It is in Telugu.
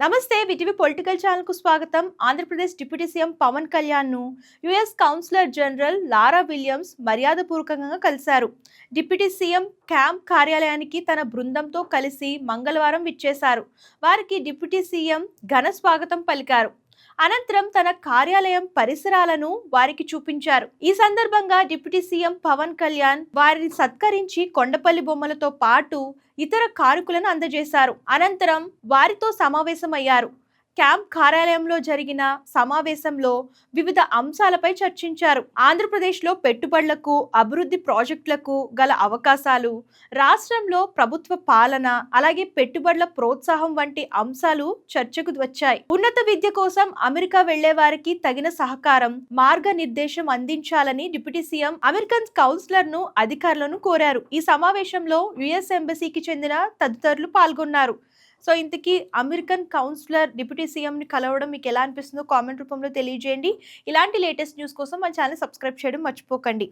నమస్తే విటివి పొలిటికల్ ఛానల్ కు స్వాగతం. ఆంధ్రప్రదేశ్ డిప్యూటీ సీఎం పవన్ కళ్యాణ్ ను US counsellor general Laura Williams మర్యాదపూర్వకంగా కలిశారు. డిప్యూటీ సీఎం క్యాంప్ కార్యాలయానికి తన బృందంతో కలిసి మంగళవారం విచ్చేశారు. వారికి డిప్యూటీ సీఎం ఘన స్వాగతం పలికారు. అనంతరం తన కార్యాలయం పరిసరాలను వారికి చూపించారు. ఈ సందర్భంగా డిప్యూటీ సీఎం పవన్ కళ్యాణ్ వారిని సత్కరించి కొండపల్లి బొమ్మలతో పాటు ఇతర కానుకలను అందజేశారు. అనంతరం వారితో సమావేశమయ్యారు. క్యాంప్ కార్యాలయంలో జరిగిన సమావేశంలో వివిధ అంశాలపై చర్చించారు. ఆంధ్రప్రదేశ్లో పెట్టుబడులకు, అభివృద్ధి ప్రాజెక్టులకు గల అవకాశాలు, రాష్ట్రంలో ప్రభుత్వ పాలన, అలాగే పెట్టుబడుల ప్రోత్సాహం వంటి అంశాలు చర్చకు వచ్చాయి. ఉన్నత విద్య కోసం అమెరికా వెళ్లే వారికి తగిన సహకారం, మార్గనిర్దేశం అందించాలని డిప్యూటీ సీఎం అమెరికన్ కౌన్సిలర్ ను అధికారులను కోరారు. ఈ సమావేశంలో యుఎస్ ఎంబసీకి చెందిన తదితరులు పాల్గొన్నారు. సో ఇంతకీ అమెరికన్ కౌన్సిలర్ డిప్యూటీ సీఎంని కలవడం మీకు ఎలా అనిపిస్తుందో కామెంట్ రూపంలో తెలియజేయండి. ఇలాంటి లేటెస్ట్ న్యూస్ కోసం మన ఛానల్ సబ్స్క్రైబ్ చేయడం మర్చిపోకండి.